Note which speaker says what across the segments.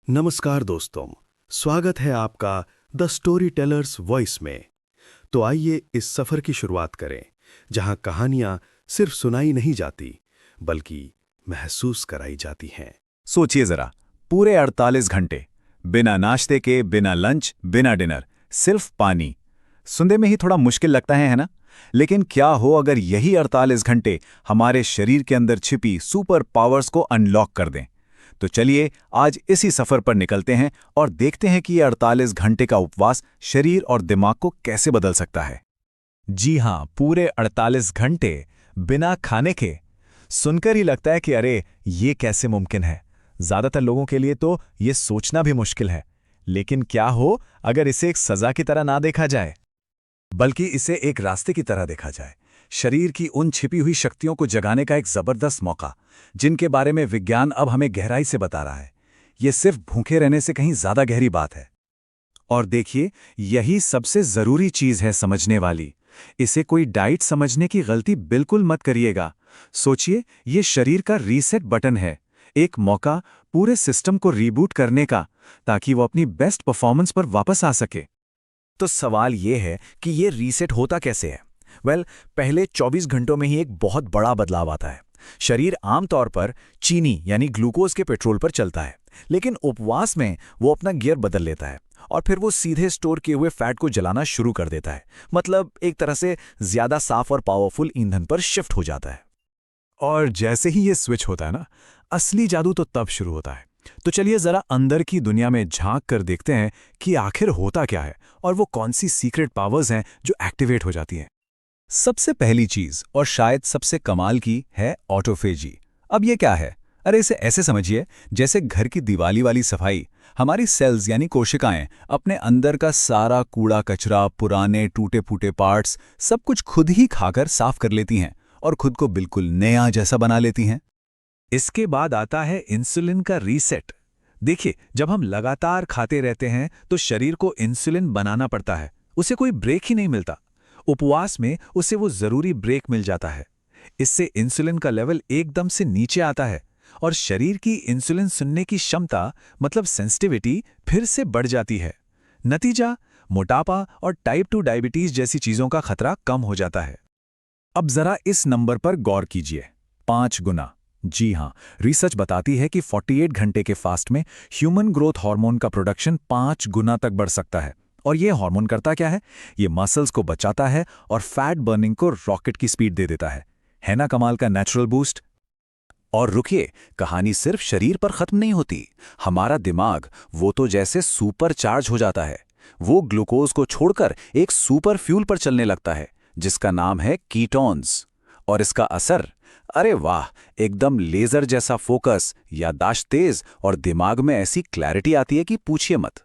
Speaker 1: नमस्कार दोस्तों, स्वागत है आपका द स्टोरी टेलर्स वॉइस में। तो आइए इस सफ़र की शुरुआत करें, जहां कहानियां सिर्फ सुनाई नहीं जाती, बल्कि महसूस कराई जाती हैं।
Speaker 2: सोचिए जरा, पूरे 48 घंटे बिना नाश्ते के, बिना लंच, बिना डिनर, सिर्फ पानी। सुनने में ही थोड़ा मुश्किल लगता है ना? लेकिन क्या हो अगर यही 48 घंटे हमारे शरीर के अंदर छिपी सुपर पावर्स को अनलॉक कर दें? तो चलिए आज इसी सफर पर निकलते हैं और देखते हैं कि ये 48 घंटे का उपवास शरीर और दिमाग को कैसे बदल सकता है। जी हां, पूरे 48 घंटे बिना खाने के। सुनकर ही लगता है कि अरे ये कैसे मुमकिन है। ज्यादातर लोगों के लिए तो ये सोचना भी मुश्किल है। लेकिन क्या हो अगर इसे एक सजा की तरह ना देखा जाए, बल्कि इसे एक रास्ते की तरह देखा जाए, शरीर की उन छिपी हुई शक्तियों को जगाने का एक जबरदस्त मौका, जिनके बारे में विज्ञान अब हमें गहराई से बता रहा है। ये सिर्फ भूखे रहने से कहीं ज्यादा गहरी बात है। और देखिए, यही सबसे जरूरी चीज है समझने वाली। इसे कोई डाइट समझने की गलती बिल्कुल मत करिएगा। सोचिए, ये शरीर का रीसेट बटन है, एक मौका पूरे सिस्टम को रीबूट करने का, ताकि वो अपनी बेस्ट परफॉर्मेंस पर वापस आ सके।
Speaker 3: तो सवाल ये है कि ये रीसेट होता कैसे है? पहले 24 घंटों में ही एक बहुत बड़ा बदलाव आता है। शरीर आमतौर पर चीनी यानी ग्लूकोज के पेट्रोल पर चलता है, लेकिन उपवास में वो अपना गियर बदल लेता है और फिर वो सीधे स्टोर किए हुए फैट को जलाना शुरू कर देता है। मतलब एक तरह से ज्यादा साफ और पावरफुल ईंधन पर शिफ्ट हो जाता है।
Speaker 2: और जैसे ही ये स्विच होता है ना, असली जादू तो तब शुरू होता है। तो चलिए जरा अंदर की दुनिया में झांक कर देखते हैं कि आखिर होता क्या है और वो कौन सी सीक्रेट पावर्स हैं जो एक्टिवेट हो जाती हैं। सबसे पहली चीज और शायद सबसे कमाल की है ऑटोफेजी। अब ये क्या है? अरे इसे ऐसे समझिए जैसे घर की दिवाली वाली सफाई। हमारी सेल्स यानी कोशिकाएं अपने अंदर का सारा कूड़ा कचरा, पुराने टूटे फूटे पार्ट्स, सब कुछ खुद ही खाकर साफ कर लेती हैं और खुद को बिल्कुल नया जैसा बना लेती हैं। इसके बाद आता है इंसुलिन का रीसेट। देखिए, जब हम लगातार खाते रहते हैं तो शरीर को इंसुलिन बनाना पड़ता है, उसे कोई ब्रेक ही नहीं मिलता। उपवास में उसे वो जरूरी ब्रेक मिल जाता है। इससे इंसुलिन का लेवल एकदम से नीचे आता है और शरीर की इंसुलिन सुनने की क्षमता, मतलब सेंसिटिविटी, फिर से बढ़ जाती है। नतीजा, मोटापा और टाइप 2 डायबिटीज जैसी चीजों का खतरा कम हो जाता है। अब जरा इस नंबर पर गौर कीजिए, 5 गुना। जी हां, रिसर्च बताती है कि 48 घंटे के फास्ट में ह्यूमन ग्रोथ हार्मोन का प्रोडक्शन 5 गुना तक बढ़ सकता है। और ये हार्मोन करता क्या है? ये मसल्स को बचाता है और फैट बर्निंग को रॉकेट की स्पीड दे देता है ना कमाल का नेचुरल बूस्ट? और रुकिए, कहानी सिर्फ शरीर पर खत्म नहीं होती। हमारा दिमाग वो तो जैसे सुपर चार्ज हो जाता है। वो ग्लूकोज को छोड़कर एक सुपर फ्यूल पर चलने लगता है, जिसका नाम है कीटोन्स। और इसका असर, अरे वाह, एकदम लेजर जैसा फोकस, याददाश्त तेज और दिमाग में ऐसी क्लैरिटी आती है कि पूछिए मत।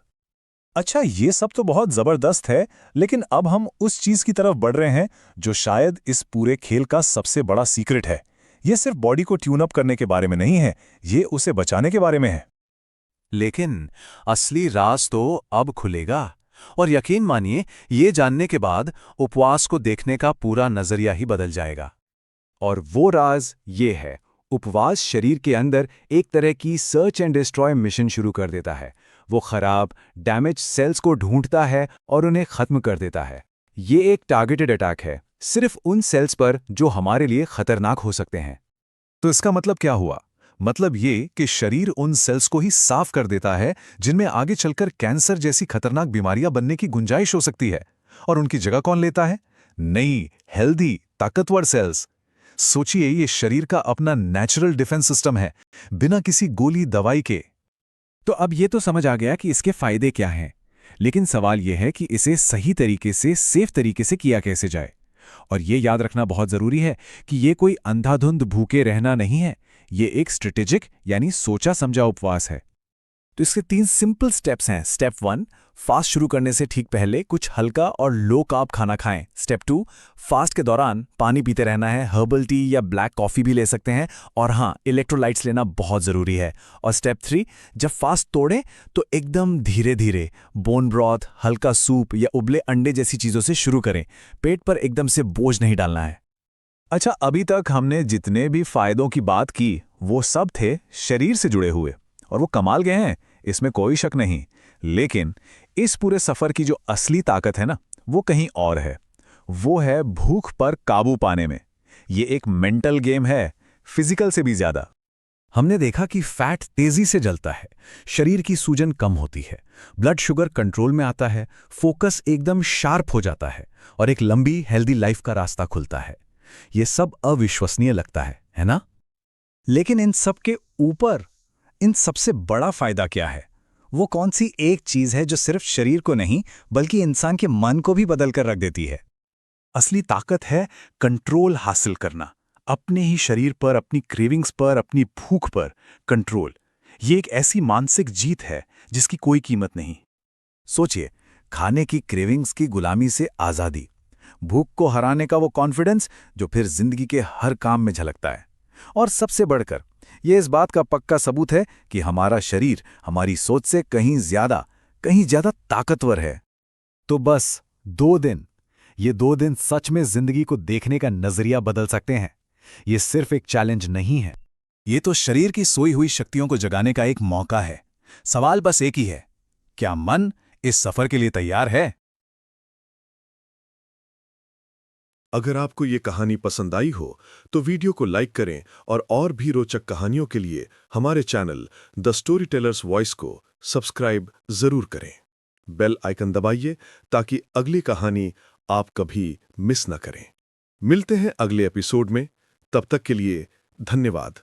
Speaker 4: अच्छा, ये सब तो बहुत जबरदस्त है, लेकिन अब हम उस चीज की तरफ बढ़ रहे हैं जो शायद इस पूरे खेल का सबसे बड़ा सीक्रेट है। ये सिर्फ बॉडी को ट्यून अप करने के बारे में नहीं है, ये उसे बचाने के बारे में है।
Speaker 2: लेकिन असली राज तो अब खुलेगा। और यकीन मानिए, ये जानने के बाद उपवास को देखने का पूरा नजरिया ही बदल जाएगा। और वो राज ये है, उपवास शरीर के अंदर एक तरह की सर्च एंड डिस्ट्रॉय मिशन शुरू कर देता है। वो खराब, डैमेज सेल्स को ढूंढता है और उन्हें खत्म कर देता है। ये एक टारगेटेड अटैक है, सिर्फ उन सेल्स पर जो हमारे लिए खतरनाक हो सकते हैं।
Speaker 4: तो इसका मतलब क्या हुआ? मतलब ये कि शरीर उन सेल्स को ही साफ कर देता है जिनमें आगे चलकर कैंसर जैसी खतरनाक बीमारियां बनने की गुंजाइश हो सकती है। और उनकी जगह कौन लेता है? नई, हेल्दी, ताकतवर सेल्स। सोचिए, ये शरीर का अपना नेचुरल डिफेंस सिस्टम है, बिना किसी गोली दवाई के।
Speaker 2: तो अब ये तो समझ आ गया कि इसके फायदे क्या हैं। लेकिन सवाल यह है कि इसे सही तरीके से, सेफ तरीके से किया कैसे जाए। और ये याद रखना बहुत जरूरी है कि ये कोई अंधाधुंध भूखे रहना नहीं है। ये एक स्ट्रेटेजिक यानी सोचा समझा उपवास है।
Speaker 3: तो इसके 3 सिंपल स्टेप्स हैं। स्टेप 1, फास्ट शुरू करने से ठीक पहले कुछ हल्का और लो कार्ब खाना खाएं। स्टेप 2, फास्ट के दौरान पानी पीते रहना है, हर्बल टी या ब्लैक कॉफी भी ले सकते हैं। और हाँ, इलेक्ट्रोलाइट्स लेना बहुत ज़रूरी है। और स्टेप 3, जब फास्ट तोड़ें तो एकदम धीरे धीरे बोन ब्रॉथ, हल्का सूप या उबले अंडे जैसी चीज़ों से शुरू करें। पेट पर एकदम से बोझ नहीं डालना है।
Speaker 4: अच्छा, अभी तक हमने जितने भी फायदों की बात की वो सब थे शरीर से जुड़े हुए, और वो कमाल के हैं।
Speaker 2: इसमें कोई शक नहीं। लेकिन इस पूरे सफर की जो असली ताकत है ना, वो कहीं और है। वो है भूख पर काबू पाने में। ये एक मेंटल गेम है, फिजिकल से भी ज्यादा।
Speaker 3: हमने देखा कि फैट तेजी से जलता है, शरीर की सूजन कम होती है, ब्लड शुगर कंट्रोल में आता है, फोकस एकदम शार्प हो जाता है और एक लंबी हेल्दी लाइफ का रास्ता खुलता है। ये सब अविश्वसनीय लगता है ना? लेकिन इन सब के ऊपर इन सबसे बड़ा फायदा क्या है? वो कौन सी एक चीज है जो सिर्फ शरीर को नहीं बल्कि इंसान के मन को भी बदल कर रख देती है?
Speaker 4: असली ताकत है कंट्रोल हासिल करना, अपने ही शरीर पर, अपनी क्रेविंग्स पर, अपनी भूख पर कंट्रोल। ये एक ऐसी मानसिक जीत है जिसकी कोई कीमत नहीं।
Speaker 3: सोचिए, खाने की क्रेविंग्स की गुलामी से आज़ादी, भूख को हराने का वो कॉन्फिडेंस जो फिर जिंदगी के हर काम में झलकता है, और सबसे बढ़कर ये इस बात का पक्का सबूत है कि हमारा शरीर हमारी सोच से कहीं ज्यादा ताकतवर है। तो बस 2 दिन, ये 2 दिन सच में जिंदगी को देखने का नजरिया बदल सकते हैं। ये सिर्फ एक चैलेंज नहीं है, ये तो शरीर की सोई हुई शक्तियों को जगाने का एक मौका है। सवाल बस एक ही है, क्या मन इस सफर के लिए तैयार है?
Speaker 1: अगर आपको ये कहानी पसंद आई हो तो वीडियो को लाइक करें और भी रोचक कहानियों के लिए हमारे channel the story tellers voice को सब्सक्राइब जरूर करें। बेल आइकन दबाइए ताकि अगली कहानी आप कभी मिस न करें। मिलते हैं अगले एपिसोड में, तब तक के लिए धन्यवाद।